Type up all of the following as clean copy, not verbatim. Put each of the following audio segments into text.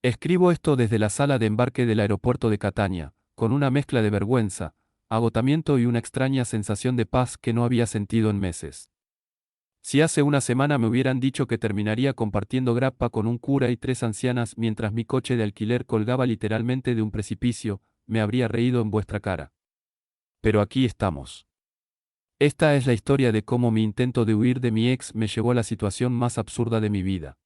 Escribo esto desde la sala de embarque del aeropuerto de Catania, con una mezcla de vergüenza, agotamiento y una extraña sensación de paz que no había sentido en meses. Si hace una semana me hubieran dicho que terminaría compartiendo grappa con un cura y tres ancianas mientras mi coche de alquiler colgaba literalmente de un precipicio, me habría reído en vuestra cara. Pero aquí estamos. Esta es la historia de cómo mi intento de huir de mi ex me llevó a la situación más absurda de mi vida.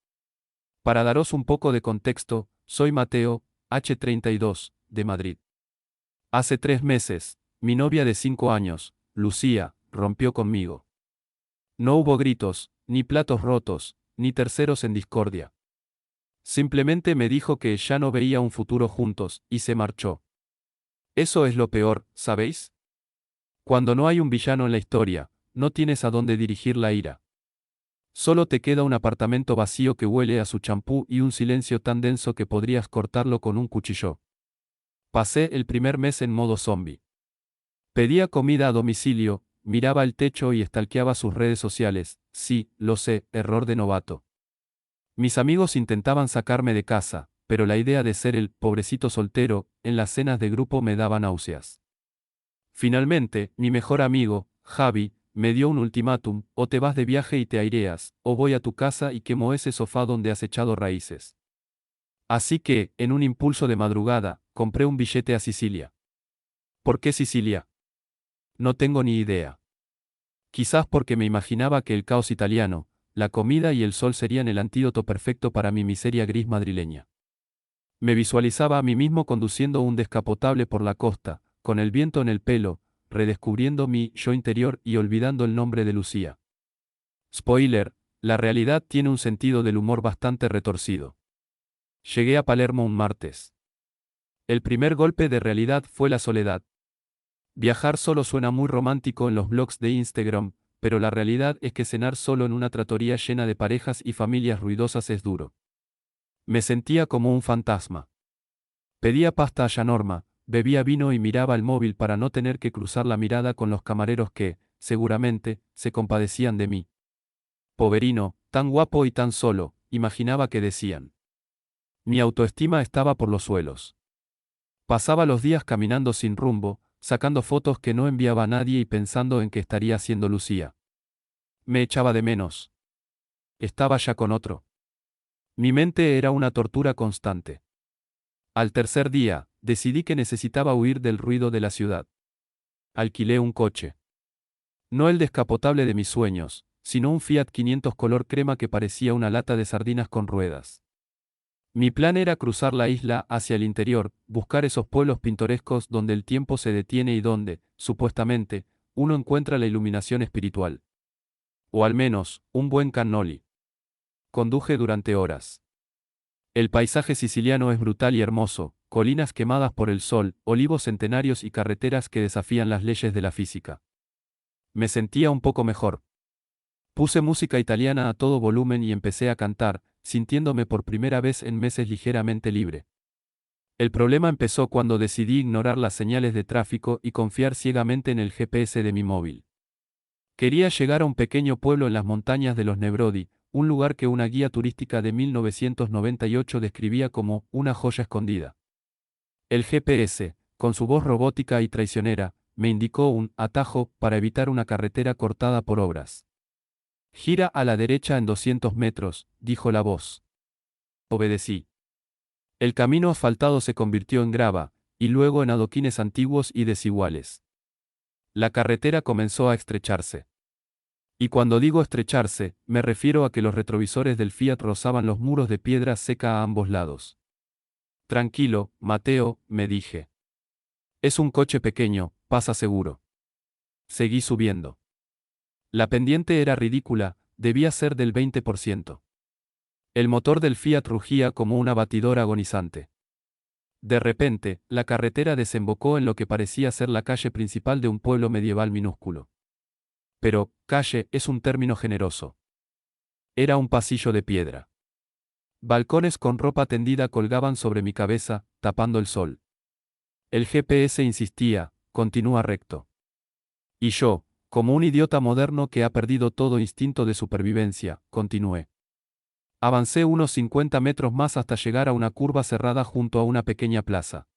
Para daros un poco de contexto, soy Mateo, H32, de Madrid. Hace 3 meses, mi novia de 5 años, Lucía, rompió conmigo. No hubo gritos, ni platos rotos, ni terceros en discordia. Simplemente me dijo que ya no veía un futuro juntos, y se marchó. Eso es lo peor, ¿sabéis? Cuando no hay un villano en la historia, no tienes a dónde dirigir la ira. Solo te queda un apartamento vacío que huele a su champú y un silencio tan denso que podrías cortarlo con un cuchillo. Pasé el primer mes en modo zombie. Pedía comida a domicilio, miraba el techo y stalkeaba sus redes sociales. Sí, lo sé, error de novato. Mis amigos intentaban sacarme de casa, pero la idea de ser el pobrecito soltero en las cenas de grupo me daba náuseas. Finalmente, mi mejor amigo, Javi, me dio un ultimátum: o te vas de viaje y te aireas, o voy a tu casa y quemo ese sofá donde has echado raíces. Así que, en un impulso de madrugada, compré un billete a Sicilia. ¿Por qué Sicilia? No tengo ni idea. Quizás porque me imaginaba que el caos italiano, la comida y el sol serían el antídoto perfecto para mi miseria gris madrileña. Me visualizaba a mí mismo conduciendo un descapotable por la costa, con el viento en el pelo, redescubriendo mi yo interior y olvidando el nombre de Lucía. Spoiler, la realidad tiene un sentido del humor bastante retorcido. Llegué a Palermo un martes. El primer golpe de realidad fue la soledad. Viajar solo suena muy romántico en los blogs de Instagram, pero la realidad es que cenar solo en una trattoria llena de parejas y familias ruidosas es duro. Me sentía como un fantasma. Pedía pasta a Norma, bebía vino y miraba el móvil para no tener que cruzar la mirada con los camareros que, seguramente, se compadecían de mí. Poverino, tan guapo y tan solo, imaginaba que decían. Mi autoestima estaba por los suelos. Pasaba los días caminando sin rumbo, sacando fotos que no enviaba a nadie y pensando en qué estaría haciendo Lucía. Me echaba de menos. Estaba ya con otro. Mi mente era una tortura constante. Al tercer día, decidí que necesitaba huir del ruido de la ciudad. Alquilé un coche. No el descapotable de mis sueños, sino un Fiat 500 color crema que parecía una lata de sardinas con ruedas. Mi plan era cruzar la isla hacia el interior, buscar esos pueblos pintorescos donde el tiempo se detiene y donde, supuestamente, uno encuentra la iluminación espiritual. O al menos, un buen cannoli. Conduje durante horas. El paisaje siciliano es brutal y hermoso, colinas quemadas por el sol, olivos centenarios y carreteras que desafían las leyes de la física. Me sentía un poco mejor. Puse música italiana a todo volumen y empecé a cantar, sintiéndome por primera vez en meses ligeramente libre. El problema empezó cuando decidí ignorar las señales de tráfico y confiar ciegamente en el GPS de mi móvil. Quería llegar a un pequeño pueblo en las montañas de los Nebrodi, un lugar que una guía turística de 1998 describía como una joya escondida. El GPS, con su voz robótica y traicionera, me indicó un atajo para evitar una carretera cortada por obras. Gira a la derecha en 200 metros, dijo la voz. Obedecí. El camino asfaltado se convirtió en grava, y luego en adoquines antiguos y desiguales. La carretera comenzó a estrecharse. Y cuando digo estrecharse, me refiero a que los retrovisores del Fiat rozaban los muros de piedra seca a ambos lados. Tranquilo, Mateo, me dije. Es un coche pequeño, pasa seguro. Seguí subiendo. La pendiente era ridícula, debía ser del 20%. El motor del Fiat rugía como una batidora agonizante. De repente, la carretera desembocó en lo que parecía ser la calle principal de un pueblo medieval minúsculo. Pero, calle es un término generoso. Era un pasillo de piedra. Balcones con ropa tendida colgaban sobre mi cabeza, tapando el sol. El GPS insistía: continúa recto. Y yo, como un idiota moderno que ha perdido todo instinto de supervivencia, continué. Avancé unos 50 metros más hasta llegar a una curva cerrada junto a una pequeña plaza.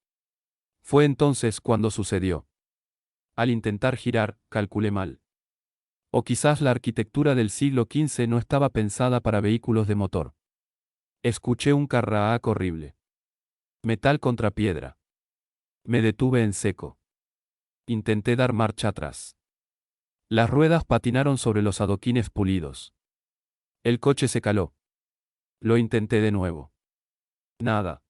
Fue entonces cuando sucedió. Al intentar girar, calculé mal. O quizás la arquitectura del siglo XV no estaba pensada para vehículos de motor. Escuché un carraac horrible. Metal contra piedra. Me detuve en seco. Intenté dar marcha atrás. Las ruedas patinaron sobre los adoquines pulidos. El coche se caló. Lo intenté de nuevo. Nada.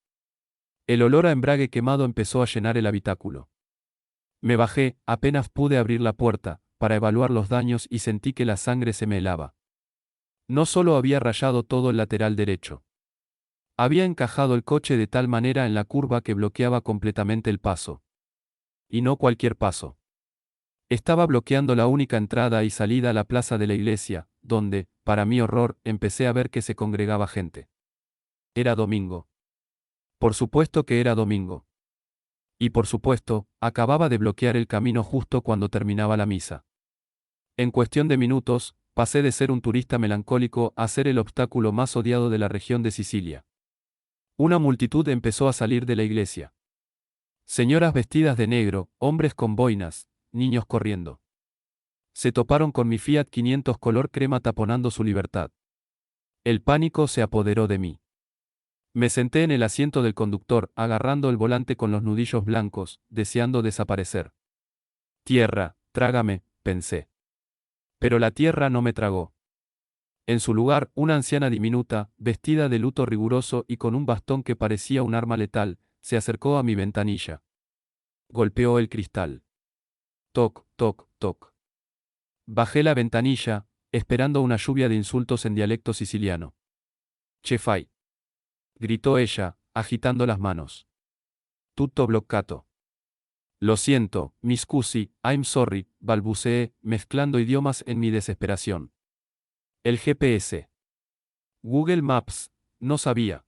El olor a embrague quemado empezó a llenar el habitáculo. Me bajé, apenas pude abrir la puerta, para evaluar los daños y sentí que la sangre se me helaba. No solo había rayado todo el lateral derecho. Había encajado el coche de tal manera en la curva que bloqueaba completamente el paso. Y no cualquier paso. Estaba bloqueando la única entrada y salida a la plaza de la iglesia, donde, para mi horror, empecé a ver que se congregaba gente. Era domingo. Por supuesto que era domingo. Y por supuesto, acababa de bloquear el camino justo cuando terminaba la misa. En cuestión de minutos, pasé de ser un turista melancólico a ser el obstáculo más odiado de la región de Sicilia. Una multitud empezó a salir de la iglesia. Señoras vestidas de negro, hombres con boinas, niños corriendo. Se toparon con mi Fiat 500 color crema taponando su libertad. El pánico se apoderó de mí. Me senté en el asiento del conductor, agarrando el volante con los nudillos blancos, deseando desaparecer. Tierra, trágame, pensé. Pero la tierra no me tragó. En su lugar, una anciana diminuta, vestida de luto riguroso y con un bastón que parecía un arma letal, se acercó a mi ventanilla. Golpeó el cristal. Toc, toc, toc. Bajé la ventanilla, esperando una lluvia de insultos en dialecto siciliano. Che fai, gritó ella, agitando las manos. Tutto bloccato. Lo siento, mi scusi, I'm sorry, balbuceé, mezclando idiomas en mi desesperación. El GPS. Google Maps, no sabía.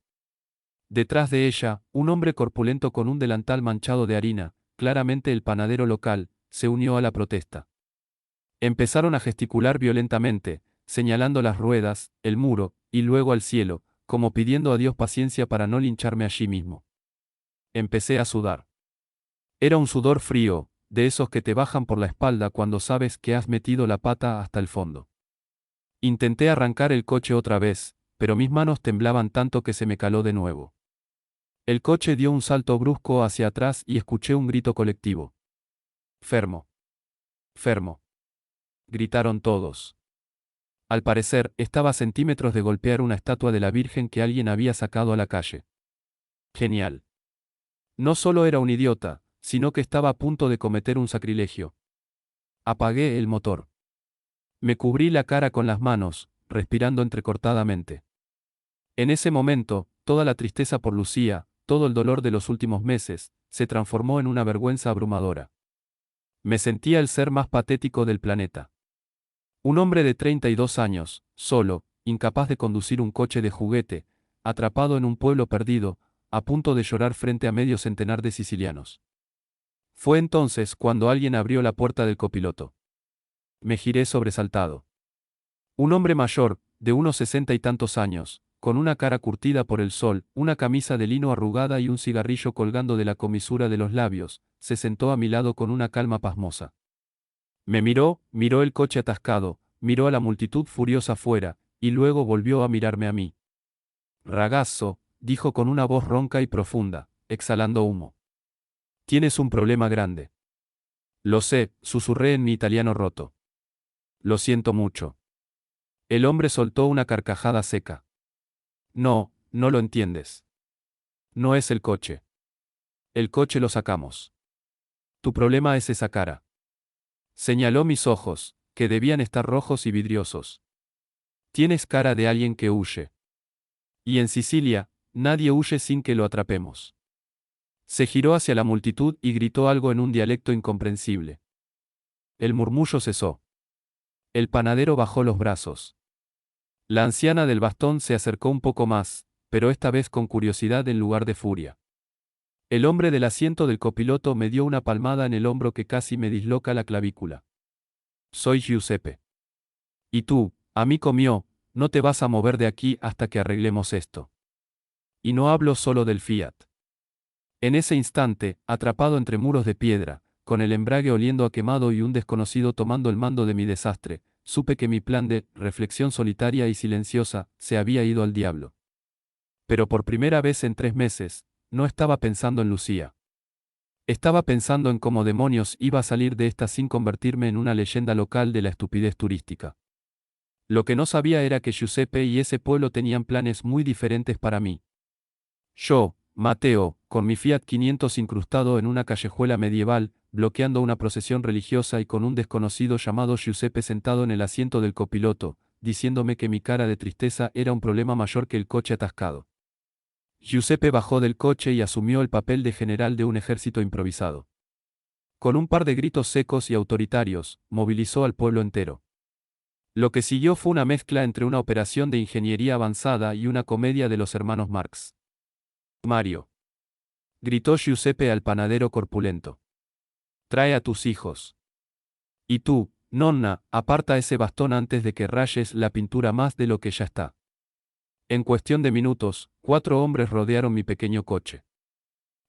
Detrás de ella, un hombre corpulento con un delantal manchado de harina, claramente el panadero local, se unió a la protesta. Empezaron a gesticular violentamente, señalando las ruedas, el muro, y luego al cielo, como pidiendo a Dios paciencia para no lincharme allí mismo. Empecé a sudar. Era un sudor frío, de esos que te bajan por la espalda cuando sabes que has metido la pata hasta el fondo. Intenté arrancar el coche otra vez, pero mis manos temblaban tanto que se me caló de nuevo. El coche dio un salto brusco hacia atrás y escuché un grito colectivo. Fermo. Fermo. Gritaron todos. Al parecer, estaba a centímetros de golpear una estatua de la Virgen que alguien había sacado a la calle. Genial. No solo era un idiota, sino que estaba a punto de cometer un sacrilegio. Apagué el motor. Me cubrí la cara con las manos, respirando entrecortadamente. En ese momento, toda la tristeza por Lucía, todo el dolor de los últimos meses, se transformó en una vergüenza abrumadora. Me sentía el ser más patético del planeta. Un hombre de 32 años, solo, incapaz de conducir un coche de juguete, atrapado en un pueblo perdido, a punto de llorar frente a medio centenar de sicilianos. Fue entonces cuando alguien abrió la puerta del copiloto. Me giré sobresaltado. Un hombre mayor, de unos 60 y tantos años, con una cara curtida por el sol, una camisa de lino arrugada y un cigarrillo colgando de la comisura de los labios, se sentó a mi lado con una calma pasmosa. Me miró, miró el coche atascado, miró a la multitud furiosa afuera, y luego volvió a mirarme a mí. Ragazzo, dijo con una voz ronca y profunda, exhalando humo. Tienes un problema grande. Lo sé, susurré en mi italiano roto. Lo siento mucho. El hombre soltó una carcajada seca. No, no lo entiendes. No es el coche. El coche lo sacamos. Tu problema es esa cara. Señaló mis ojos, que debían estar rojos y vidriosos. Tienes cara de alguien que huye. Y en Sicilia, nadie huye sin que lo atrapemos. Se giró hacia la multitud y gritó algo en un dialecto incomprensible. El murmullo cesó. El panadero bajó los brazos. La anciana del bastón se acercó un poco más, pero esta vez con curiosidad en lugar de furia. El hombre del asiento del copiloto me dio una palmada en el hombro que casi me disloca la clavícula. Soy Giuseppe. Y tú, amico mío, no te vas a mover de aquí hasta que arreglemos esto. Y no hablo solo del Fiat. En ese instante, atrapado entre muros de piedra, con el embrague oliendo a quemado y un desconocido tomando el mando de mi desastre, supe que mi plan de reflexión solitaria y silenciosa se había ido al diablo. Pero por primera vez en 3 meses, no estaba pensando en Lucía. Estaba pensando en cómo demonios iba a salir de esta sin convertirme en una leyenda local de la estupidez turística. Lo que no sabía era que Giuseppe y ese pueblo tenían planes muy diferentes para mí. Yo, Mateo, con mi Fiat 500 incrustado en una callejuela medieval, bloqueando una procesión religiosa y con un desconocido llamado Giuseppe sentado en el asiento del copiloto, diciéndome que mi cara de tristeza era un problema mayor que el coche atascado. Giuseppe bajó del coche y asumió el papel de general de un ejército improvisado. Con un par de gritos secos y autoritarios, movilizó al pueblo entero. Lo que siguió fue una mezcla entre una operación de ingeniería avanzada y una comedia de los hermanos Marx. Mario, gritó Giuseppe al panadero corpulento. Trae a tus hijos. Y tú, nonna, aparta ese bastón antes de que rayes la pintura más de lo que ya está. En cuestión de minutos, 4 hombres rodearon mi pequeño coche.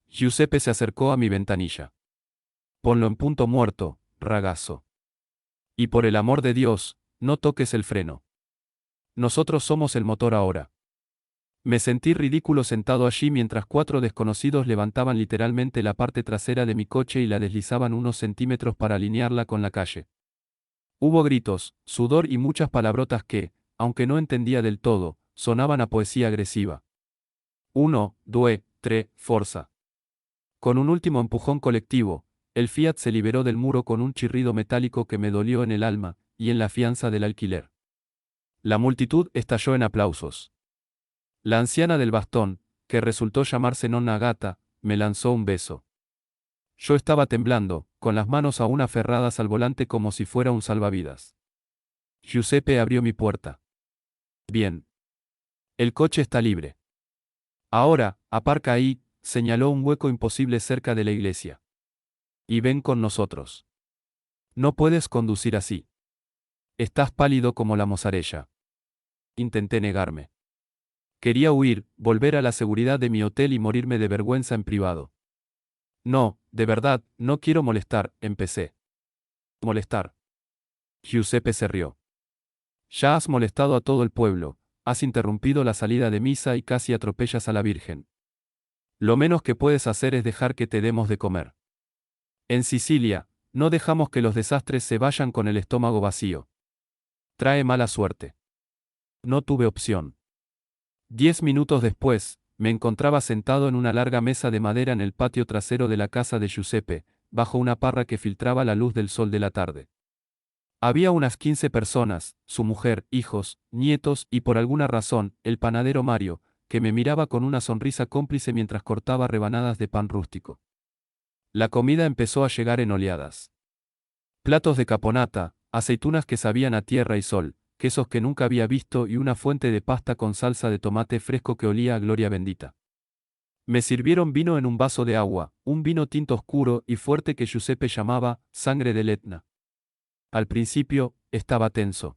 Giuseppe se acercó a mi ventanilla. Ponlo en punto muerto, ragazzo. Y por el amor de Dios, no toques el freno. Nosotros somos el motor ahora. Me sentí ridículo sentado allí mientras 4 desconocidos levantaban literalmente la parte trasera de mi coche y la deslizaban unos centímetros para alinearla con la calle. Hubo gritos, sudor y muchas palabrotas que, aunque no entendía del todo, sonaban a poesía agresiva. 1, 2, 3, forza. Con un último empujón colectivo, el Fiat se liberó del muro con un chirrido metálico que me dolió en el alma, y en la fianza del alquiler. La multitud estalló en aplausos. La anciana del bastón, que resultó llamarse Nonna Agata, me lanzó un beso. Yo estaba temblando, con las manos aún aferradas al volante como si fuera un salvavidas. Giuseppe abrió mi puerta. Bien. El coche está libre. Ahora, aparca ahí, señaló un hueco imposible cerca de la iglesia. Y ven con nosotros. No puedes conducir así. Estás pálido como la mozzarella. Intenté negarme. Quería huir, volver a la seguridad de mi hotel y morirme de vergüenza en privado. No, de verdad, no quiero molestar, empecé. Molestar. Giuseppe se rió. Ya has molestado a todo el pueblo, has interrumpido la salida de misa y casi atropellas a la Virgen. Lo menos que puedes hacer es dejar que te demos de comer. En Sicilia, no dejamos que los desastres se vayan con el estómago vacío. Trae mala suerte. No tuve opción. 10 minutos después, me encontraba sentado en una larga mesa de madera en el patio trasero de la casa de Giuseppe, bajo una parra que filtraba la luz del sol de la tarde. Había unas 15 personas, su mujer, hijos, nietos y por alguna razón, el panadero Mario, que me miraba con una sonrisa cómplice mientras cortaba rebanadas de pan rústico. La comida empezó a llegar en oleadas. Platos de caponata, aceitunas que sabían a tierra y sol, quesos que nunca había visto y una fuente de pasta con salsa de tomate fresco que olía a gloria bendita. Me sirvieron vino en un vaso de agua, un vino tinto oscuro y fuerte que Giuseppe llamaba sangre del Etna. Al principio, estaba tenso.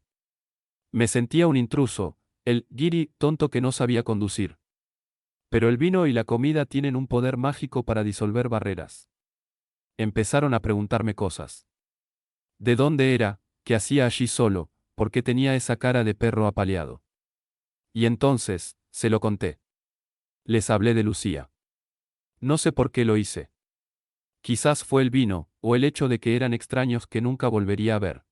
Me sentía un intruso, el guiri tonto que no sabía conducir. Pero el vino y la comida tienen un poder mágico para disolver barreras. Empezaron a preguntarme cosas. ¿De dónde era? ¿Qué hacía allí solo? ¿Por qué tenía esa cara de perro apaleado? Y entonces, se lo conté. Les hablé de Lucía. No sé por qué lo hice. Quizás fue el vino, o el hecho de que eran extraños que nunca volvería a ver.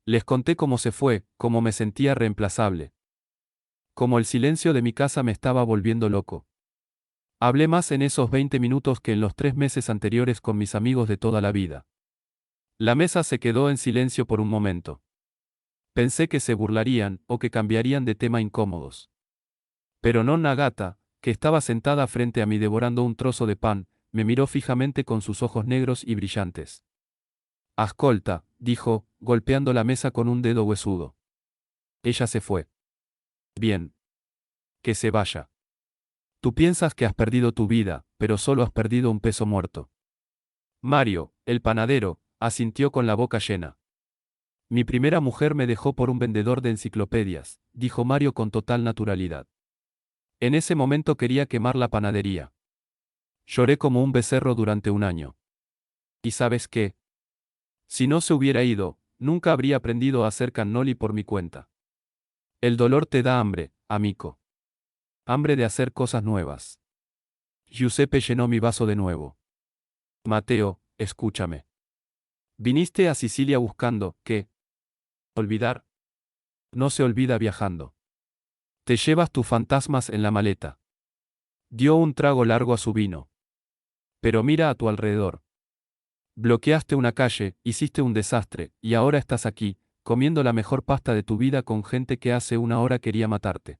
Les conté cómo se fue, cómo me sentía reemplazable. Cómo el silencio de mi casa me estaba volviendo loco. Hablé más en esos 20 minutos que en los 3 meses anteriores con mis amigos de toda la vida. La mesa se quedó en silencio por un momento. Pensé que se burlarían o que cambiarían de tema incómodos. Pero Nonna Agata, que estaba sentada frente a mí devorando un trozo de pan, me miró fijamente con sus ojos negros y brillantes. Ascolta, dijo, golpeando la mesa con un dedo huesudo. Ella se fue. Bien. Que se vaya. Tú piensas que has perdido tu vida, pero solo has perdido un peso muerto. Mario, el panadero, asintió con la boca llena. Mi primera mujer me dejó por un vendedor de enciclopedias, dijo Mario con total naturalidad. En ese momento quería quemar la panadería. Lloré como un becerro durante un año. ¿Y sabes qué? Si no se hubiera ido, nunca habría aprendido a hacer cannoli por mi cuenta. El dolor te da hambre, amico. Hambre de hacer cosas nuevas. Giuseppe llenó mi vaso de nuevo. Mateo, escúchame. Viniste a Sicilia buscando, ¿qué? ¿Olvidar? No se olvida viajando. Te llevas tus fantasmas en la maleta. Dio un trago largo a su vino. Pero mira a tu alrededor. Bloqueaste una calle, hiciste un desastre, y ahora estás aquí, comiendo la mejor pasta de tu vida con gente que hace una hora quería matarte.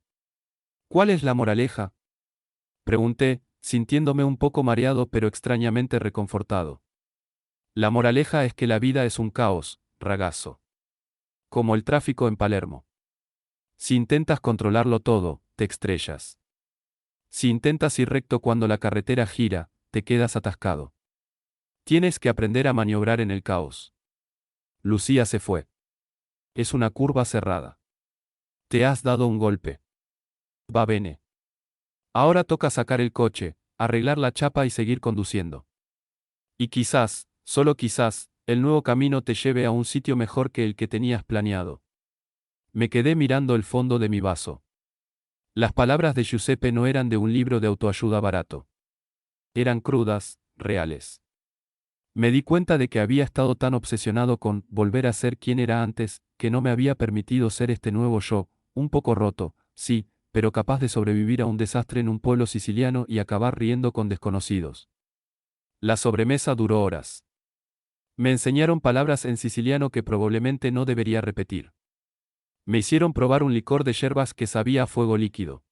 ¿Cuál es la moraleja? Pregunté, sintiéndome un poco mareado pero extrañamente reconfortado. La moraleja es que la vida es un caos, ragazzo. Como el tráfico en Palermo. Si intentas controlarlo todo, te estrellas. Si intentas ir recto cuando la carretera gira, te quedas atascado. Tienes que aprender a maniobrar en el caos. Lucía se fue. Es una curva cerrada. Te has dado un golpe. Va bene. Ahora toca sacar el coche, arreglar la chapa y seguir conduciendo. Y quizás, solo quizás, el nuevo camino te lleve a un sitio mejor que el que tenías planeado. Me quedé mirando el fondo de mi vaso. Las palabras de Giuseppe no eran de un libro de autoayuda barato. Eran crudas, reales. Me di cuenta de que había estado tan obsesionado con volver a ser quien era antes, que no me había permitido ser este nuevo yo, un poco roto, sí, pero capaz de sobrevivir a un desastre en un pueblo siciliano y acabar riendo con desconocidos. La sobremesa duró horas. Me enseñaron palabras en siciliano que probablemente no debería repetir. Me hicieron probar un licor de yerbas que sabía a fuego líquido.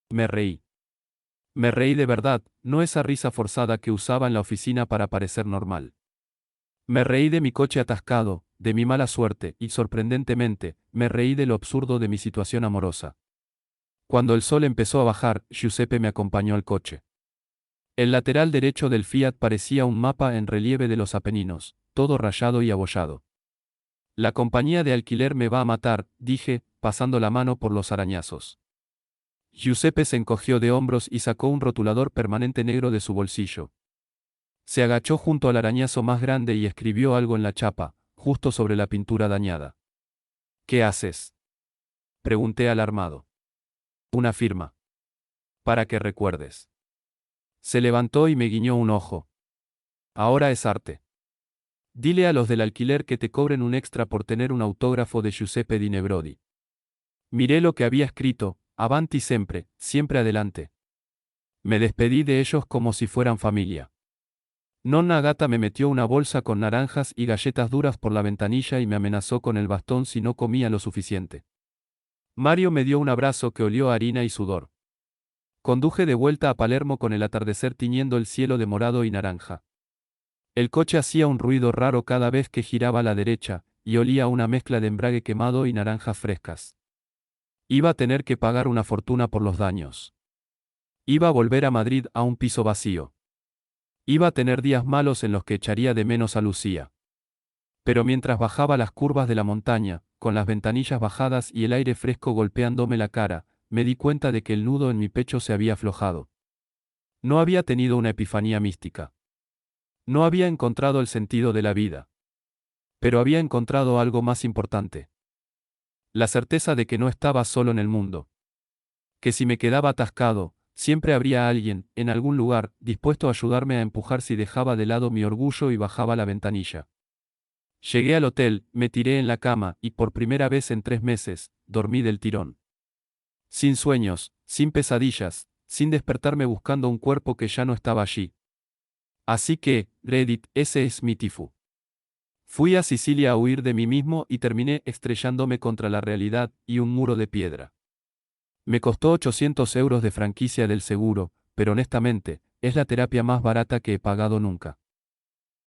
Me reí. Me reí de verdad, no esa risa forzada que usaba en la oficina para parecer normal. Me reí de mi coche atascado, de mi mala suerte, y sorprendentemente, me reí de lo absurdo de mi situación amorosa. Cuando el sol empezó a bajar, Giuseppe me acompañó al coche. El lateral derecho del Fiat parecía un mapa en relieve de los Apeninos, todo rayado y abollado. La compañía de alquiler me va a matar, dije, pasando la mano por los arañazos. Giuseppe se encogió de hombros y sacó un rotulador permanente negro de su bolsillo. Se agachó junto al arañazo más grande y escribió algo en la chapa, justo sobre la pintura dañada. ¿Qué haces? Pregunté alarmado. Una firma. Para que recuerdes. Se levantó y me guiñó un ojo. Ahora es arte. Dile a los del alquiler que te cobren un extra por tener un autógrafo de Giuseppe Di Nebrodi. Miré lo que había escrito, avanti sempre, siempre adelante. Me despedí de ellos como si fueran familia. Nonna Agata me metió una bolsa con naranjas y galletas duras por la ventanilla y me amenazó con el bastón si no comía lo suficiente. Mario me dio un abrazo que olió a harina y sudor. Conduje de vuelta a Palermo con el atardecer tiñendo el cielo de morado y naranja. El coche hacía un ruido raro cada vez que giraba a la derecha, y olía a una mezcla de embrague quemado y naranjas frescas. Iba a tener que pagar una fortuna por los daños. Iba a volver a Madrid a un piso vacío. Iba a tener días malos en los que echaría de menos a Lucía. Pero mientras bajaba las curvas de la montaña, con las ventanillas bajadas y el aire fresco golpeándome la cara, me di cuenta de que el nudo en mi pecho se había aflojado. No había tenido una epifanía mística. No había encontrado el sentido de la vida. Pero había encontrado algo más importante. La certeza de que no estaba solo en el mundo. Que si me quedaba atascado, siempre habría alguien, en algún lugar, dispuesto a ayudarme a empujar si dejaba de lado mi orgullo y bajaba la ventanilla. Llegué al hotel, me tiré en la cama, y por primera vez en 3 meses, dormí del tirón. Sin sueños, sin pesadillas, sin despertarme buscando un cuerpo que ya no estaba allí. Así que, Reddit, ese es mi tifú. Fui a Sicilia a huir de mí mismo y terminé estrellándome contra la realidad y un muro de piedra. Me costó 800 euros de franquicia del seguro, pero honestamente, es la terapia más barata que he pagado nunca.